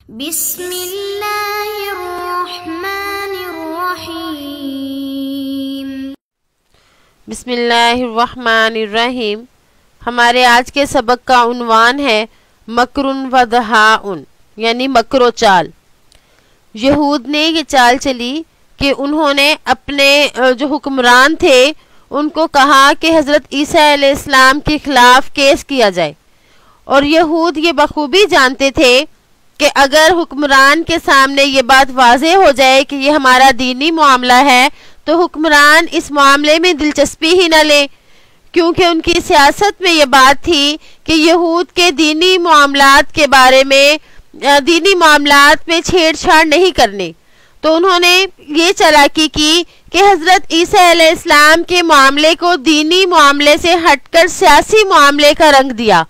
بسم اللہ الرحمن الرحیم۔ بسم اللہ الرحمن الرحیم۔ ہمارے آج کے سبق کا عنوان ہے مکرٌ و دہاءٌ، یعنی مکر و چال۔ یہود نے یہ چال چلی کہ انہوں نے اپنے جو حکمران تھے ان کو کہا کہ حضرت عیسیٰ علیہ السلام کے خلاف کیس کیا جائے، اور یہود یہ بخوبی جانتے تھے کہ اگر حکمران کے سامنے یہ بات واضح ہو جائے کہ یہ ہمارا دینی معاملہ ہے تو حکمران اس معاملے میں دلچسپی ہی نہ لے، کیونکہ ان کی سیاست میں یہ بات تھی کہ یہود کے دینی معاملات کے بارے میں دینی معاملات میں چھیڑ چھاڑ نہیں کرنے۔ تو انہوں نے یہ چالاکی کی کہ حضرت عیسیٰ علیہ السلام کے معاملے کو دینی معاملے سے ہٹ کر سیاسی معاملے کا رنگ دیا۔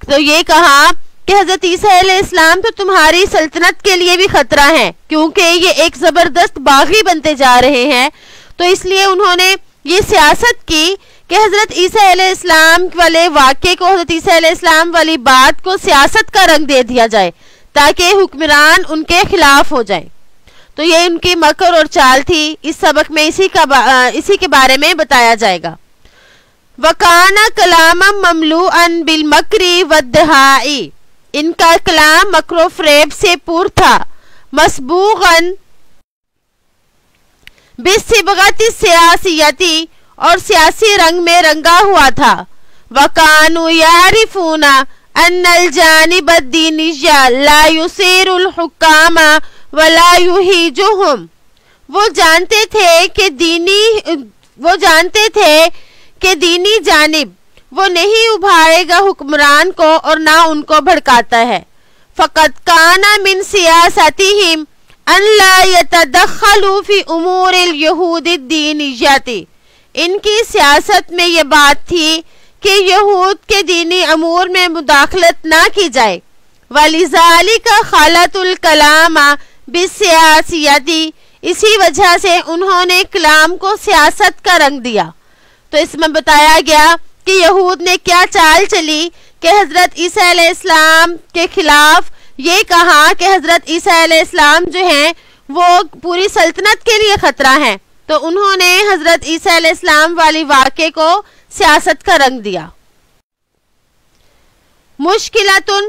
تو یہ کہا کہ حضرت عیسیٰ علیہ السلام تو تمہاری سلطنت کے لیے بھی خطرہ ہیں، کیونکہ یہ ایک زبردست باغی بنتے جا رہے ہیں۔ تو اس لیے انہوں نے یہ سیاست کی کہ حضرت عیسیٰ علیہ السلام والے واقعے کو، حضرت عیسیٰ علیہ السلام والی بات کو سیاست کا رنگ دے دیا جائے تاکہ حکمران ان کے خلاف ہو جائیں۔ تو یہ ان کی مکر اور چال تھی۔ اس سبق میں اسی کے بارے میں بتایا جائے گا۔ وَكَانَ كَلَامًا مَمْلُوءًا بِالْمَكْرِ وَالدَّهَاءِ، ان کا کلام مکر و فریب سے پور تھا، مسبوغاً بِالصِّبْغَةِ السِّيَاسِيَّةِ، اور سیاسی رنگ میں رنگا ہوا تھا۔ وَكَانُوا يَعْرِفُونَ أَنَّ الْجَانِبَ الدِّينِيَّ لَا يُثِيرُ الْحُكَّامَ وَلَا يُهِيجُهُمْ، وہ جانتے تھے کہ دینی جانب وہ نہیں ابھارے گا حکمران کو اور نہ ان کو بھڑکاتا ہے۔ فَقَدْ كَانَ مِنْ سِيَاسَتِهِمْ أَنْ لَا يَتَدَخَّلُوا فِي أُمُورِ الْيَهُودِ الدِّينِيَّةِ، ان کی سیاست میں یہ بات تھی کہ یہود کے دینی امور میں مداخلت نہ کی جائے۔ وَلِذَلِكَ خَلَطُ الْكَلَامَ بِالسِّيَاسِيَّةِ، اسی وجہ سے انہوں نے کلام کو سیاست کا رنگ دیا۔ تو اس میں بتایا گیا کہ یہود نے کیا چال چلی کہ حضرت عیسیٰ علیہ السلام کے خلاف یہ کہا کہ حضرت عیسیٰ علیہ السلام جو ہیں وہ پوری سلطنت کے لیے خطرہ ہیں۔ تو انہوں نے حضرت عیسیٰ علیہ السلام والی واقعے کو سیاست کا رنگ دیا۔ مشکلاتن،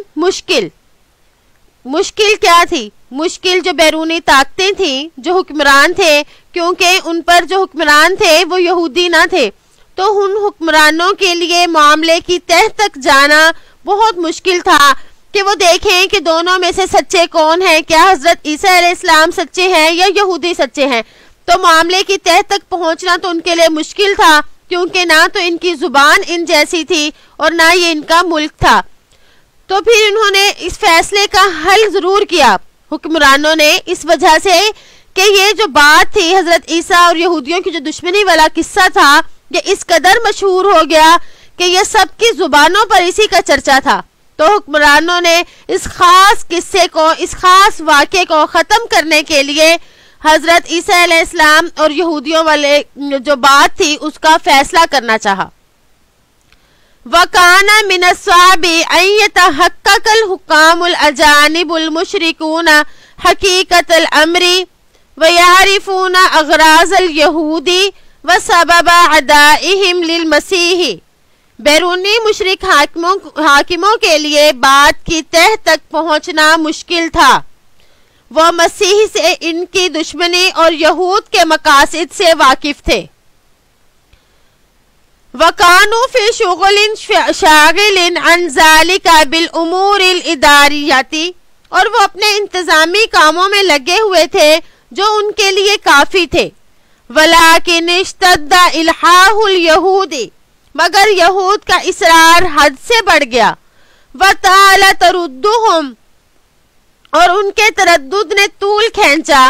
مشکل کیا تھی؟ مشکل جو بیرونی طاقتیں تھیں، جو حکمران تھے، کیونکہ ان پر جو حکمران تھے وہ یہودی نہ تھے، تو ان حکمرانوں کے لیے معاملے کی تہ تک جانا بہت مشکل تھا کہ وہ دیکھیں کہ دونوں میں سے سچے کون ہیں، کیا حضرت عیسیٰ علیہ السلام سچے ہیں یا یہودی سچے ہیں۔ تو معاملے کی تہ تک پہنچنا تو ان کے لیے مشکل تھا، کیونکہ نہ تو ان کی زبان ان جیسی تھی اور نہ یہ ان کا ملک تھا۔ تو پھر انہوں نے اس فیصلے کا حل ضرور کیا حکمرانوں نے، اس وجہ سے کہ یہ جو بات تھی حضرت عیسیٰ اور یہودیوں کی جو دشمنی والا قصہ تھا، یہ اس قدر مشہور ہو گیا کہ یہ سب کی زبانوں پر اسی کا چرچا تھا۔ تو حکمرانوں نے اس خاص قصے کو، اس خاص واقعے کو ختم کرنے کے لیے حضرت عیسیٰ علیہ السلام اور یہودیوں والے جو بات تھی اس کا فیصلہ کرنا چاہا۔ وَكَانَ مِنَ الصَّعْبِ أَن يَتَحَقَّقَ الْحُكَّامُ الْأَجَانِبُ الْمُشْرِكُونَ حَقِيقَةَ الْأَمْرِ وَيَعْرِفُونَ أَغْرَاضَ الْيَهُودِ وَسَبَبَ عَدَائِهِمْ لِلْمَسِيحِ، بیرونی مشرک حاکموں کے لیے بات کی تہ تک پہنچنا مشکل تھا۔ وہ مسیح سے ان کی دشمنی اور یہود کے مقاصد سے واقف تھے۔ وَكَانُوا فِي شُغْلٍ شَاغِلٍ عَنْ ذَلِكَ بِالْأُمُورِ الْإِدَارِيَّةِ، اور وہ اپنے انتظامی کاموں میں لگے ہوئے تھے جو ان کے لیے کافی تھے۔ وَلَكِنِ اشْتَدَّ إِلْحَاحُ الْيَهُودِ، مگر یہود کا اصرار حد سے بڑھ گیا۔ وَطَالَ تَرُدُّهُمْ، اور ان کے تردد نے طول کھینچا۔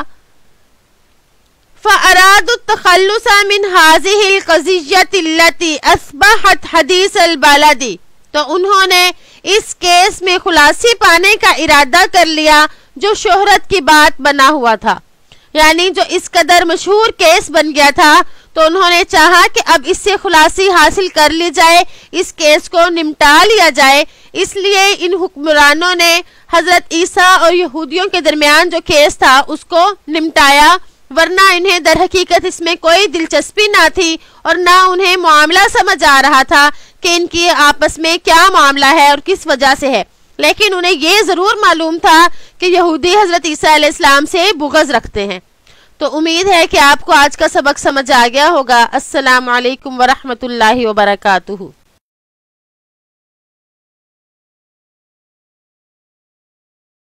فَأَرَادُوا التَّخَلُّصَ مِنْ هَذِهِ الْقَضِيَّةِ الَّتِي أَصْبَحَتْ حَدِيثَ الْبَلَدِ، تو انہوں نے اس کیس میں خلاصی پانے کا ارادہ کر لیا جو شہرت کی بات بنا ہوا تھا، یعنی جو اس قدر مشہور کیس بن گیا تھا، تو انہوں نے چاہا کہ اب اس سے خلاصی حاصل کر لی جائے، اس کیس کو نمٹا لیا جائے۔ اس لیے ان حکمرانوں نے حضرت عیسیٰ اور یہودیوں کے درمیان جو کیس تھا اس کو نمٹایا، ورنہ انہیں در حقیقت اس میں کوئی دلچسپی نہ تھی اور نہ انہیں معاملہ سمجھ آ رہا تھا کہ ان کی آپس میں کیا معاملہ ہے اور کس وجہ سے ہے، لیکن انہیں یہ ضرور معلوم تھا کہ یہودی حضرت عیسیٰ علیہ السلام سے بغض رکھتے ہیں۔ تو امید ہے کہ آپ کو آج کا سبق سمجھ آ گیا ہوگا۔ السلام علیکم ورحمۃ اللہ وبرکاتہ۔